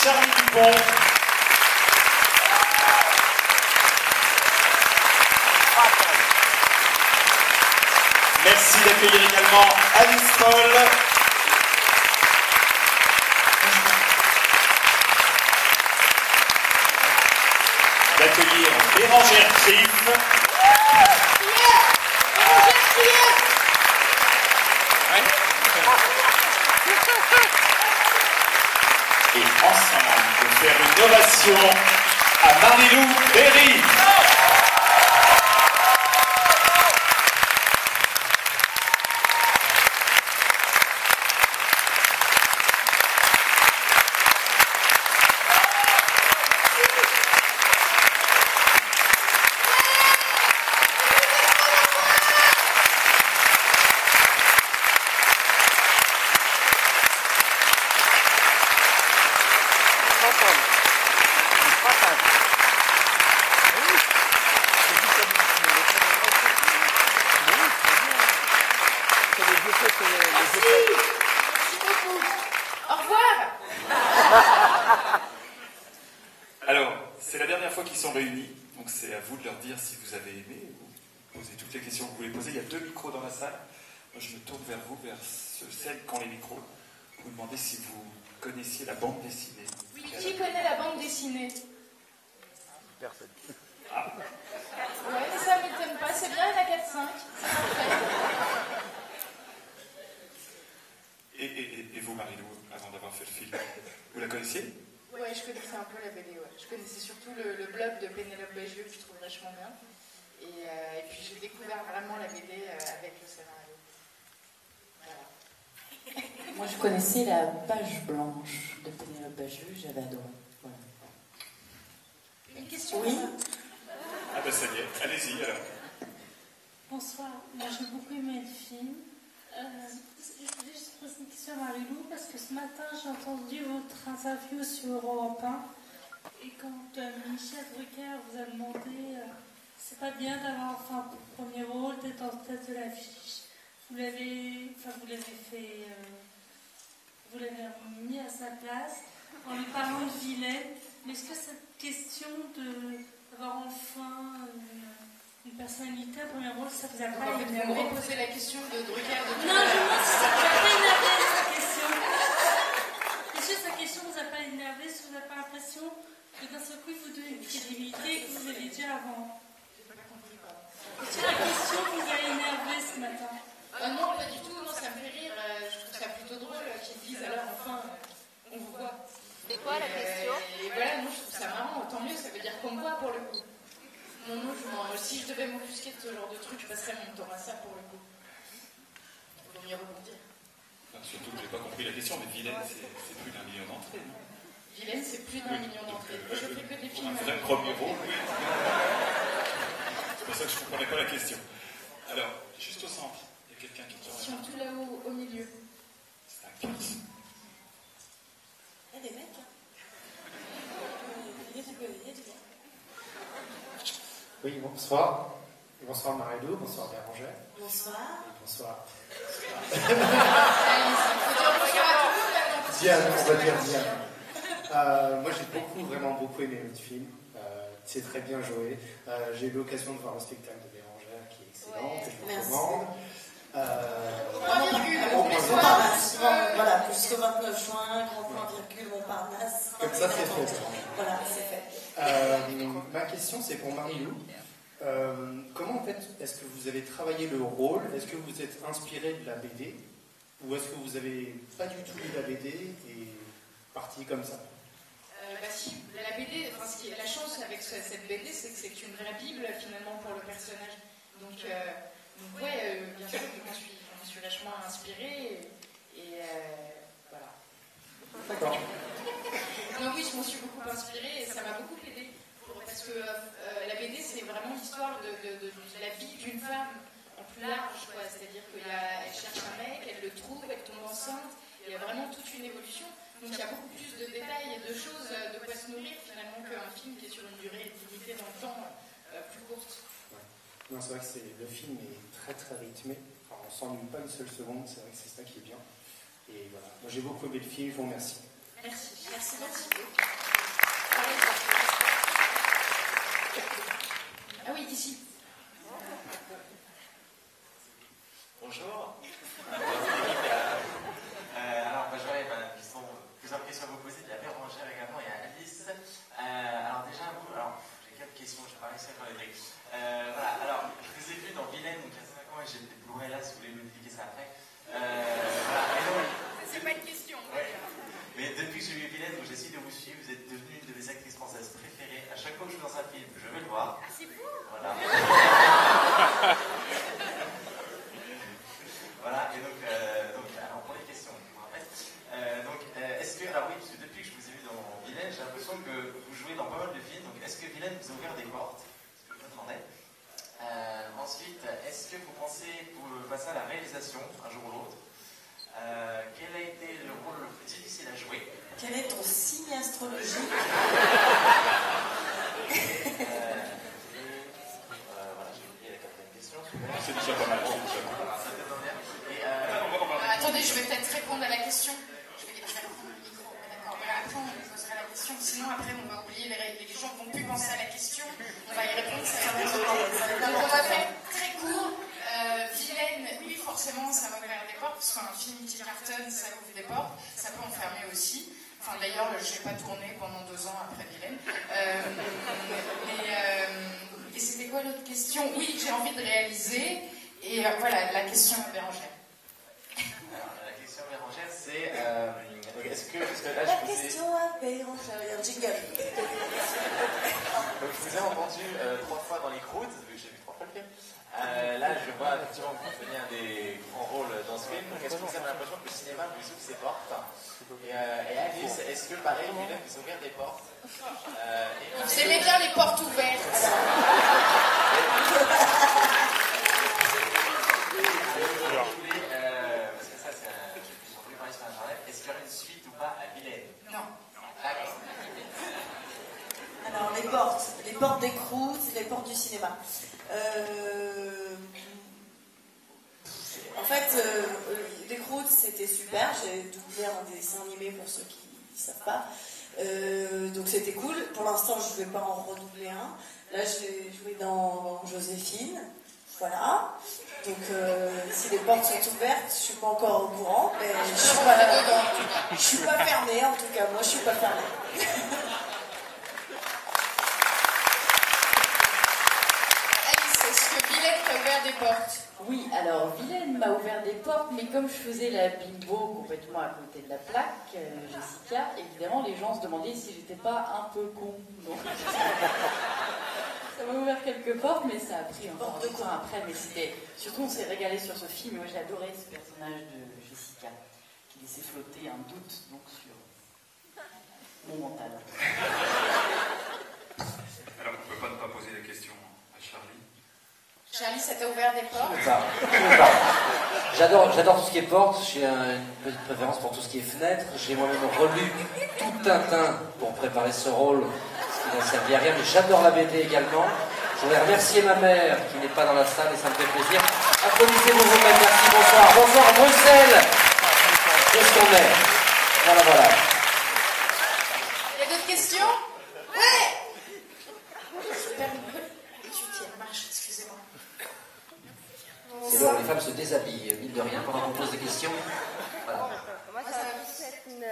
Charlie Dupont. Merci d'accueillir également Alice Paul. D'accueillir Bérangère Triff. Et ensemble, de faire une ovation à Marie-Lou Berry. Au revoir. Alors, c'est la dernière fois qu'ils sont réunis, donc c'est à vous de leur dire si vous avez aimé, vous posez toutes les questions que vous voulez poser. Il y a 2 micros dans la salle. Moi, je me tourne vers vous, vers celles qui ont les micros. Vous demandez si vous connaissiez la bande dessinée. Oui, qui connaît la bande dessinée? Personne. Ah. Ouais, mais ça m'étonne pas, c'est bien, il y en a 4-5. C'est parfait. Et vous, Marie-Lou, avant d'avoir fait le film, vous la connaissiez? Ouais, je connaissais un peu la BD, ouais. Je connaissais surtout le blog de Pénélope Bagieux, que je trouve vachement bien. Et puis j'ai découvert vraiment la BD avec le scénario. Voilà. Moi, je connaissais la page blanche de Pénélope Bagieux, j'avais adoré. Voilà. Une question? Oui. Ah ben ça y est, allez-y alors. Bonsoir, moi j'ai beaucoup aimé le film. Je voulais juste poser une question à Marie-Lou parce que ce matin j'ai entendu votre interview sur Europe 1 et quand Michel Drucker vous a demandé c'est pas bien d'avoir enfin pour premier rôle d'être en tête de l'affiche, vous l'avez fait, vous l'avez mis à sa place en lui parlant de Vilaine. Mais est-ce que cette question d'avoir enfin une personnalité à premier rôle, ça vous a pas Vous me reposez la question de Drucker de Non, je me demande si ça vous a pas énervé sa question. Est-ce que sa question vous a pas énervé, si vous n'avez pas l'impression que d'un seul coup il vous donne une crédibilité que vous avez déjà avant? Est-ce que la question vous a énervé ce matin? Non, pas du tout, non, ça me fait rire. Je trouve ça plutôt drôle qu'ils disent alors enfin on vous voit. C'est quoi la question? Et voilà, moi je trouve ça marrant, tant mieux, ça veut dire qu'on me voit pour le coup. Non, si je devais m'offusquer de ce genre de truc, je passerais mon temps à ça pour le coup. Il vaut mieux rebondir. Enfin, surtout que je n'ai pas compris la question, mais Vilaine, c'est plus d'1 million d'entrées, non? Vilaine, c'est plus d'1 million d'entrées. Je fais que des films. Un vrai premier rôle, oui. C'est pour ça que je ne comprenais pas la question. Alors, juste au centre, il y a quelqu'un qui tourne. Question tout là-haut, au milieu. C'est un carte. Il y a des mecs, hein. Il y a des gars. Oui, bonsoir. Bonsoir Marie-Lou, bonsoir Bérangère. Bonsoir. Et bonsoir. Bonsoir. Diane, on va dire Diane. Moi j'ai vraiment beaucoup aimé votre film. C'est très bien joué. J'ai eu l'occasion de voir le spectacle de Bérangère qui est excellent, que je vous recommande. Voilà, jusqu'au 29 juin, grand point virgule, Montparnasse. Comme ça c'est fait. Voilà, c'est fait. Ma question c'est pour Marie-Lou. Comment en fait est-ce que vous avez travaillé le rôle? Est-ce que vous êtes inspiré de la BD? Ou est-ce que vous avez pas du tout lu la BD et parti comme ça? Si, la BD, enfin, la chance avec cette BD, c'est que c'est une vraie Bible finalement pour le personnage. Donc ouais, bien sûr, je m'en suis vachement inspirée et voilà. D'accord. Non, oui, je m'en suis beaucoup inspirée et ça m'a beaucoup aidée. Parce que la BD, c'est vraiment l'histoire de la vie d'une femme en plus large, quoi. C'est-à-dire qu'elle cherche un mec, elle le trouve, elle tombe enceinte, il y a vraiment toute une évolution. Donc il y a beaucoup plus de détails et de choses de quoi se nourrir finalement qu'un film qui est sur une durée limitée dans le temps plus courte. Ouais. Non, c'est vrai que le film est très très rythmé. Enfin, on s'ennuie pas une seule seconde, c'est vrai que c'est ça qui est bien. Et voilà, moi j'ai beaucoup aimé le film, je vous remercie. Merci. Merci beaucoup. Ah oui, ici. Bonjour. Alors, je vais plusieurs questions à vous poser. Il y a Bérangère également et Alice. Alors, déjà, j'ai quelques questions, je vais pas réussir à les dire. Voilà, alors, je vous ai vu dans Vilaine, donc il y a 5 ans, et j'ai des Blu-ray là, si vous voulez modifier ça après. Voilà, C'est pas une question. ouais. Mais depuis que j'ai vu Vilaine, donc j'essaie de vous suivre, vous êtes devenue une de mes actrices françaises préférées. À chaque fois que je suis dans un film, je vais le voir. Ah, c'est beau. Voilà. Voilà, et donc alors pour les questions, en fait, est-ce que, alors oui, parce que depuis que je vous ai vu dans Vilaine, j'ai l'impression que vous jouez dans pas mal de films, donc est-ce que Vilaine vous a ouvert des portes? C'est ce que je me demandais. Ensuite, est-ce que vous pensez passer à la réalisation, un jour ou l'autre? Quel a été le rôle le plus difficile à jouer? Quel est ton signe astrologique? Voilà, j'ai oublié la quatrième question. C'est déjà pas mal. Attendez, je vais peut-être répondre à la question. Je vais reprendre le micro. D'accord. Mais après, on lui posera la question. Sinon, après, on va oublier les gens vont plus penser à la question. On va y répondre. Donc, on va faire très court. Vilaine, oui, forcément, ça va ouvrir des portes. Parce qu'un film qui cartonne, ça ouvre des portes. Ça peut enfermer aussi. Enfin, d'ailleurs, je n'ai pas tourné pendant 2 ans après Vilaine. Et c'était quoi l'autre question? Oui, j'ai envie de réaliser. Et voilà, la question à Bérangère. Alors, la question à Bérangère, c'est est-ce que là, La question à Bérangère, il y a un jingle. Donc, je vous ai entendu 3 fois dans les croûtes, vu que j'ai vu 3 fois le film. Là, je vois effectivement que vous tenez un des grands rôles dans ce film. Donc, est-ce que vous avez l'impression que le cinéma vous ouvre ses portes? Et Alice, est-ce que pareil, Vilaine vous ouvrir des portes? Vous aimez bien les portes ouvertes. Parce que ça, c'est on peut parler sur Internet. Est-ce qu'il y aura une suite ou pas à Vilaine? Non. D'accord. Alors, les portes des croûtes, les portes du cinéma. En fait, les croûtes, c'était super. J'ai doublé un dessin animé pour ceux qui ne savent pas. Donc c'était cool. Pour l'instant, je ne vais pas en redoubler un. Là, j'ai joué dans Joséphine. Voilà. Donc, si les portes sont ouvertes, je ne suis pas encore au courant. Mais je ne suis pas fermée, en tout cas. Moi, je ne suis pas fermée. Alice, est-ce que Vilaine t'a ouvert des portes? Oui, alors Vilaine m'a ouvert des portes, mais comme je faisais la bimbo complètement à côté de la plaque, Jessica, évidemment, les gens se demandaient si j'étais pas un peu con. Donc, ça m'a ouvert quelques portes, mais ça a pris encore du temps après. Mais c'était surtout, on s'est régalé sur ce film. Moi, j'ai adoré ce personnage de Jessica, qui laissait flotter un doute donc sur mon mental. Alors, on ne peut pas ne pas poser la question à Charlie. Charlie, ça t'a ouvert des portes? J'adore tout ce qui est porte, j'ai une petite préférence pour tout ce qui est fenêtre. J'ai moi-même relu tout Tintin pour préparer ce rôle, ce qui n'a servi à rien, mais j'adore la BD également. Je voudrais remercier ma mère qui n'est pas dans la salle et ça me fait plaisir. Applaudissez-vous vous-même, merci, bonsoir. Bonsoir Bruxelles, qu'est-ce qu'on est? Voilà. Il y a d'autres questions? Ouais. Super. Marche, excusez-moi. C'est l'heure où les femmes se déshabillent, mine de rien, pendant qu'on pose des questions. Voilà. Moi, ça va plus être une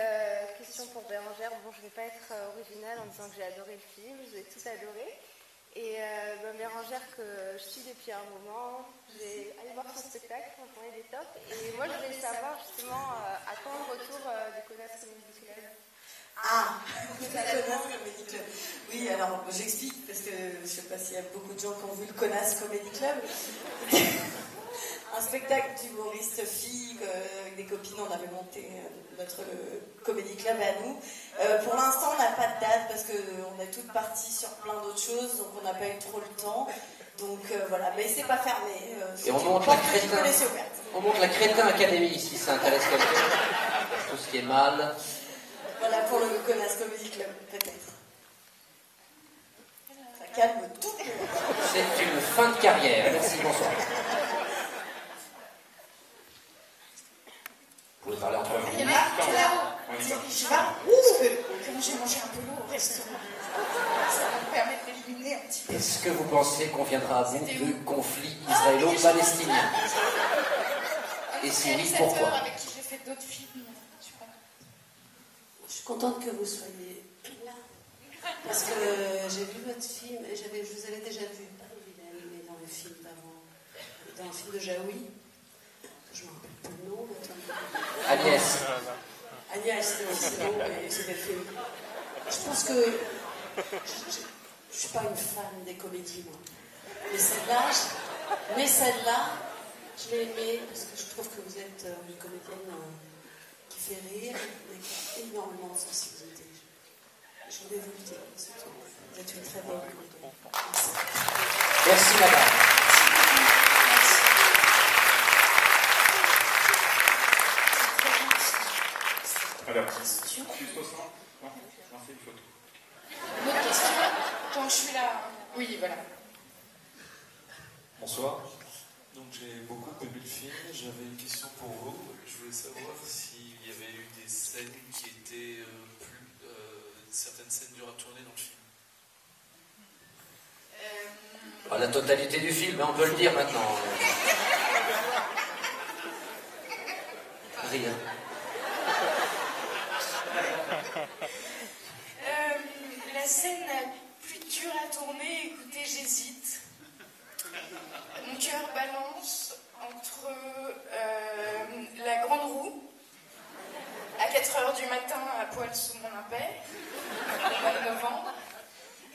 question pour Bérangère. Bon, je ne vais pas être originale en disant que j'ai adoré le film, je l'ai tout adoré. Et Bérangère, que je suis depuis un moment, j'ai allé voir son spectacle, franchement, il est top. Et moi, je voulais savoir justement à quand le retour du Connasse Comedy Club. Ah, le Connasse Comedy Club. Oui, alors j'explique parce que je ne sais pas s'il y a beaucoup de gens qui ont vu le Connasse Comedy Club. Un spectacle d'humoristes filles, avec des copines, on avait monté notre comédie club à nous. Pour l'instant, on n'a pas de date parce qu'on est toutes parties sur plein d'autres choses, donc on n'a pas eu trop le temps. Donc voilà, mais c'est pas fermé. Et on monte la Crétin Academy si ça intéresse quelqu'un. Tout ce qui est mal. Voilà pour le Connasse Comedy Club, peut-être. Ça calme tout. C'est une fin de carrière. Merci, bonsoir. Vous pouvez parler entre vous. Il y en a là-haut. Je sais pas. j'ai mangé un peu lourd au restaurant. Ça va me permettre d'éliminer un petit peu. Est-ce que vous pensez qu'on viendra à bout du conflit israélo-palestinien? Et si oui, pourquoi? Avec qui j'ai fait d'autres films, tu vois. Je suis contente que vous soyez là. Parce que j'ai vu votre film, et je vous avais déjà vu, pas Vilaine, mais dans le film d'avant. Dans le film de Jaoui. Je ne me rappelle plus le nom. Agnès. Agnès, c'est bon, mais c'était le film. Je pense que je ne suis pas une fan des comédies, moi. Mais celle-là, je l'ai aimée parce que je trouve que vous êtes une comédienne qui fait rire, mais qui a énormément de sensibilité. Je voulais vous le dire, c'est tout. Vous êtes une très bonne comédienne. Merci. Merci, madame. Alors, juste au centre. Non, c'est une photo. Une autre question, quand je suis là. Oui, voilà. Bonsoir. Donc j'ai beaucoup aimé le film. J'avais une question pour vous. Je voulais savoir s'il y avait eu des scènes qui étaient certaines scènes dures à tourner dans le film. La totalité du film, on peut le dire maintenant. Rien. La scène la plus dure à tourner, écoutez, j'hésite. Mon cœur balance entre la grande roue, à 4h du matin à poil sous mon impère, au mois de novembre,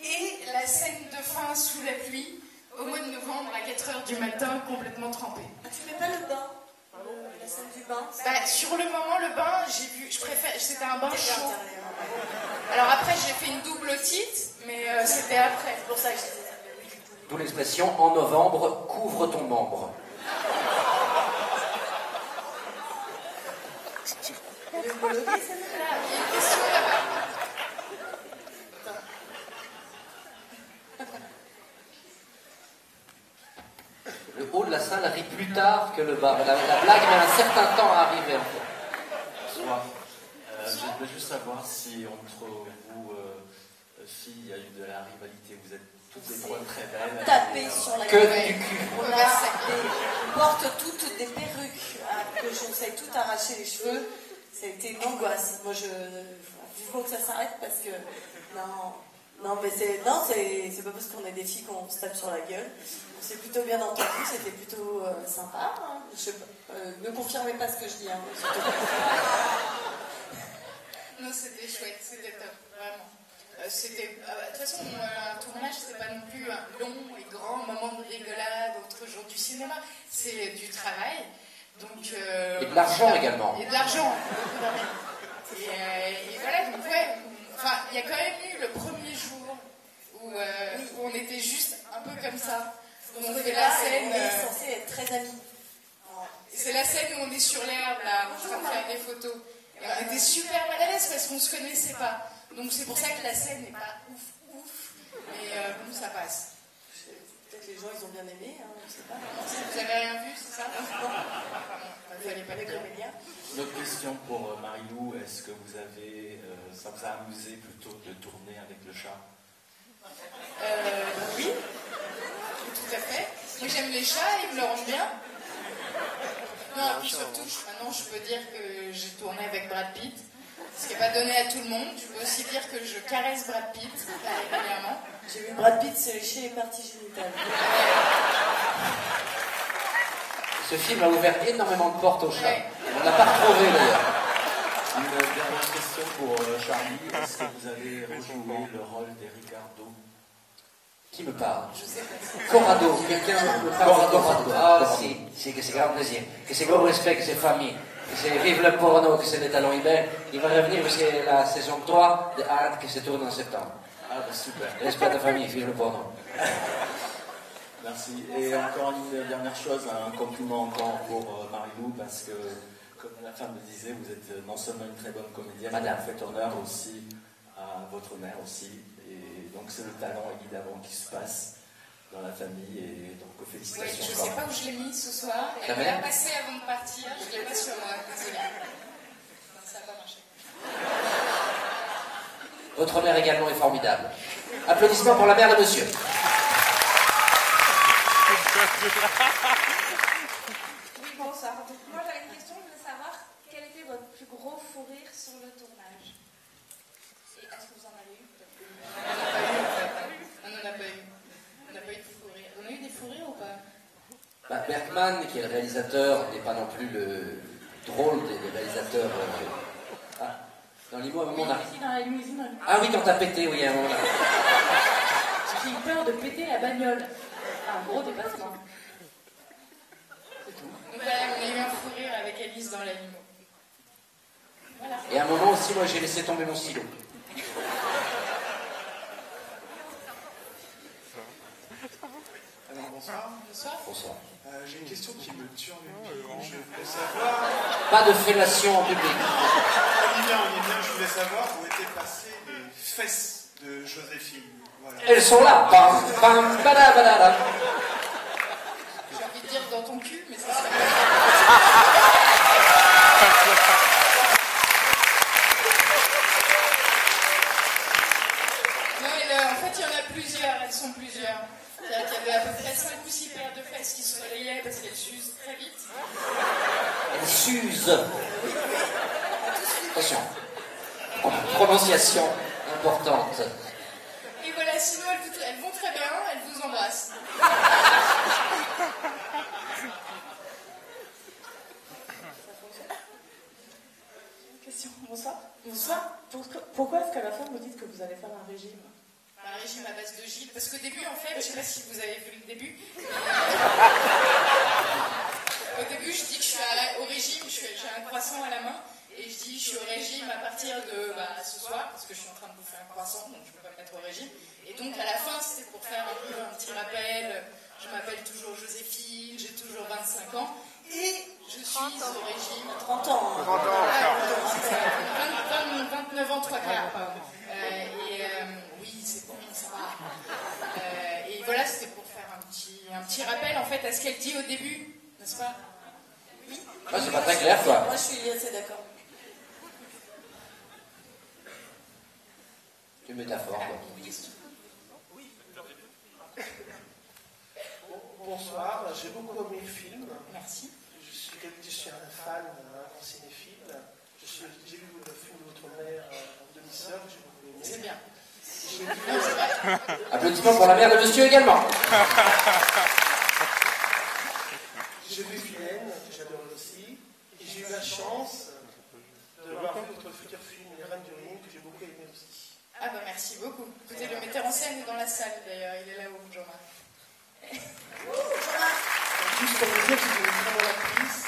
et la scène de fin sous la pluie, au mois de novembre à 4h du matin, complètement trempée. Tu mets pas le bain? La scène du bain? Sur le moment, le bain, c'était un bain chaud. Alors après, j'ai fait une double otite, mais c'était après. C'est pour ça que je disais. D'où l'expression en novembre, couvre ton membre. Le haut de la salle rit plus tard que le bas. La blague met un certain temps à arriver en fait. Bonsoir. Je voulais juste savoir si entre vous, filles, il y a eu de la rivalité. Vous êtes toutes les trois très belles. Taper sur la Que gueule. du cul. On porte toutes des perruques, que je sais tout arracher les cheveux. Ça a été une angoisse. Moi, il faut que ça s'arrête parce que non, mais c'est pas parce qu'on est des filles qu'on se tape sur la gueule. On s'est plutôt bien entendu, c'était plutôt sympa. Hein. Je sais pas, ne confirmez pas ce que je dis. Hein, non, c'était chouette, c'était top, vraiment. De toute façon, un tournage, c'est pas non plus un long et grand moment de rigolade, autre jour du cinéma. C'est du travail. Donc, et de l'argent également. Et de l'argent, beaucoup d'argent. Et voilà, donc ouais, enfin, il y a quand même eu le premier jour où on était juste un peu comme ça. On fait la scène. On est censé être très amis. C'est la scène où on est sur l'herbe, là, en train de faire des photos. Et on était super mal à l'aise parce qu'on se connaissait pas. Donc c'est pour ça que la scène n'est pas ouf, mais bon, ça passe. Peut-être les gens, ils ont bien aimé, hein, je sais pas. Vous avez rien vu, c'est ça? Il fallait pas les comédiens. Une autre question pour Marie-Lou. Est-ce que vous avez, ça vous a amusé plutôt de tourner avec le chat? Oui, tout à fait. Moi j'aime les chats, ils me le rendent bien. Non, et puis surtout, maintenant je peux dire que j'ai tourné avec Brad Pitt. Ce qui n'est pas donné à tout le monde. Je peux aussi dire que je caresse Brad Pitt régulièrement. J'ai vu Brad Pitt se lécher les parties génitales. Ce film a ouvert énormément de portes aux chats. Ouais. On ne l'a pas retrouvé d'ailleurs. Une dernière question pour Charlie. Est-ce que vous avez rejoué le rôle des Ricardo? Qui me parle? Je sais pas. Corrado. Quelqu'un me parle de Corrado. Ah si, c'est que c'est grand plaisir. Que c'est gros respect, que c'est famille. Que c'est vive le porno, que c'est des talons eBay. Il va revenir parce que la saison 3 de Hard qui se tourne en septembre. Ah bah super. Respect de famille, vive le porno. Merci. Et encore une dernière chose, un compliment encore pour Marie-Lou, parce que, comme la femme le disait, vous êtes non seulement une très bonne comédienne, mais vous faites honneur aussi à votre mère aussi. Et donc c'est le talent évidemment qui se passe dans la famille, et donc félicitations. Oui, je ne sais pas où je l'ai mis ce soir. Elle me l'a passé avant de partir, je ne l'ai pas sur moi, désolée. Non, ça n'a pas marché. Votre mère également est formidable. Applaudissements pour la mère de monsieur. Oui, bonsoir. Donc, moi, j'avais une question. Je voulais savoir quel était votre plus gros fou rire sur le tournage. Et est-ce que vous en avez eu peut-être? On n'en a pas eu. On n'a pas eu de fou rire. On a eu des fous rires ou pas? Bah, Bergman, qui est le réalisateur, n'est pas non plus le drôle des réalisateurs. Dans l'IMO, à un moment, on a... Dans la limousine. Ah oui, quand t'as pété, oui, à un moment. J'ai eu peur de péter la bagnole. Un gros dépassement. Donc voilà, on a eu un fou rire avec Alice dans la limo. Voilà. Et à un moment aussi, moi, j'ai laissé tomber mon stylo. Alors, bonsoir. Bonsoir. Bonsoir. J'ai une question qui me turlupine. Je voulais savoir... Pas de fellation en public. On y vient. Je voulais savoir où étaient passées les fesses de Joséphine. Voilà. Elles sont là. Bam, bam, badabadada. J'ai envie de dire dans ton cul, mais ça serait Non, mais en fait, il y en a plusieurs. Elles sont plusieurs. C'est-à-dire qu'il y avait à peu près 5 ou 6 paires de fesses qui se relayaient parce qu'elles s'usent très vite. Elles s'usent. Attention. Prononciation importante. Et voilà, sinon elles vont très bien, elles vous embrassent. Question. Bonsoir. Bonsoir. Pourquoi est-ce qu'à la fin vous dites que vous allez faire un régime? Un régime à base de gîte, parce qu'au début, en fait, je ne sais pas si vous avez vu le début. Au début, je dis que je suis au régime, j'ai un croissant à la main, et je dis je suis au régime à partir de ce soir, parce que je suis en train de bouffer un croissant, donc je ne peux pas me mettre au régime. Et donc à la fin, c'était pour faire un petit rappel. Je m'appelle toujours Joséphine, j'ai toujours 25 ans, et je suis au régime. 30 ans. 29 ans, 3 quarts, pardon. Oui, c'est bon, ça va. Et voilà, c'était pour faire un petit rappel en fait à ce qu'elle dit au début, n'est-ce pas? Oui. Ah, c'est pas très clair, quoi. Moi, je suis assez d'accord. C'est une métaphore, quoi. Bonsoir, j'ai beaucoup aimé le film. Merci. Je suis un fan, un cinéphile. J'ai vu le film de votre mère en demi-sœur, j'ai beaucoup aimé. C'est bien. Applaudissements pour la mère de monsieur également. J'ai vu Vilaine, que j'adore aussi. Et j'ai eu la chance de voir votre futur film, Les Reines du Ring, que j'ai beaucoup aimé aussi. Ah bah merci beaucoup. Écoutez, le metteur en scène est dans la salle d'ailleurs, il est là-haut, Jean-Marc. Juste pour vous dire que vous êtes une très bonne actrice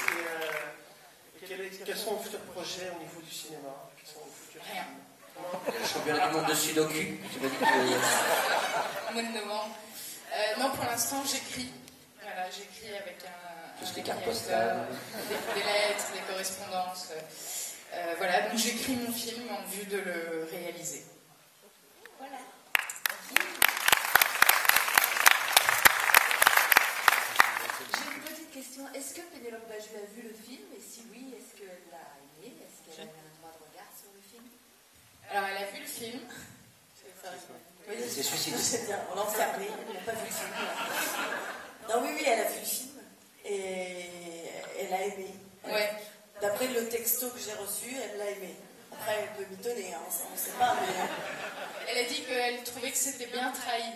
et quels sont vos futurs projets au niveau du cinéma? Quels sont vos futurs Rien. Le championnat du monde de Sudoku. Tu m'as dit que... Mois de novembre. Non, pour l'instant, j'écris. Voilà, j'écris avec un... Tout ce qui est carte postale. Des lettres, des correspondances. Voilà, donc j'écris mon film en vue de le réaliser. Voilà. J'ai une petite question. Est-ce que Pénélope Bagieux a vu le film? Et si oui, est-ce qu'elle l'a aimé? Est-ce qu'elle a eu un droit de regard sur le film? Alors, elle a vu le film. Oui, c'est suicidé. C'est bien, on l'a enfermé, elle n'a pas vu le film. Non, oui, elle a vu le film et elle a aimé. Ouais. D'après le texto que j'ai reçu, elle l'a aimé. Après, elle peut m'étonner, hein, on ne sait pas, mais... Elle a dit qu'elle trouvait que c'était bien trahi.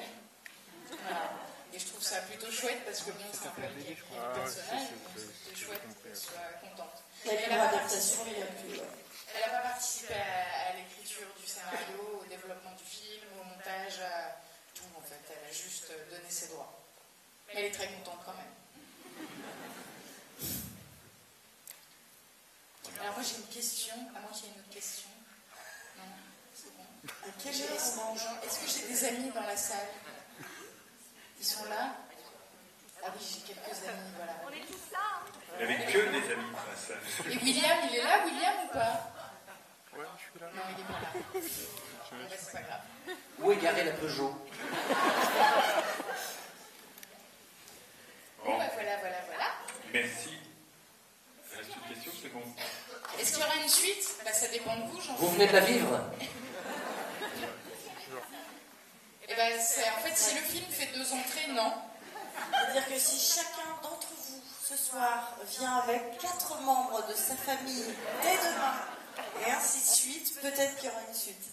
Voilà. Et je trouve ça plutôt chouette parce que bon, c'est un peu elle qui écrit le personnage, donc c'était chouette qu'elle soit contente. Elle a l'adaptation, il n'y a plus... Elle n'a pas participé à l'écriture du scénario, au développement du film, au montage, à tout en fait. Elle a juste donné ses droits. Mais elle est très contente quand même. Alors moi j'ai une question, à moins qu'il y ait une autre question. Non, c'est bon. À quelle heure on mange? Est-ce que j'ai des amis dans la salle? Ils sont là? Ah oui, j'ai quelques amis, voilà. On est tous là. Il n'y avait que des amis dans la salle. Et William, il est là, William, ou pas? Ouais, je suis là. Non, il est pas là. Bon, bah, c'est pas grave. Où est garé la Peugeot? Bon, bah voilà. Merci. Ça reste une question, c'est bon. Est-ce qu'il y aura une suite? Bah ça dépend de vous, Vous venez de la vivre? En fait, si le film fait 2 entrées, non. C'est-à-dire que si chacun d'entre vous, ce soir, vient avec 4 membres de sa famille dès demain, et ainsi de suite, peut-être qu'il y aura une suite.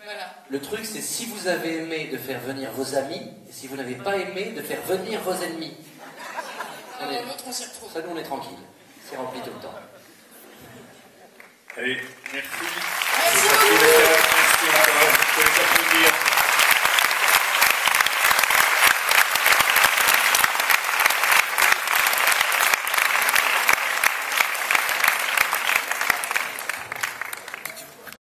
Voilà. Le truc, c'est si vous avez aimé de faire venir vos amis, et si vous n'avez pas aimé de faire venir vos ennemis. L'autre, on s'y retrouve. Ça, nous, on est tranquille. C'est rempli tout le temps. Allez, merci. Merci beaucoup. Merci encore. Je peux les applaudir.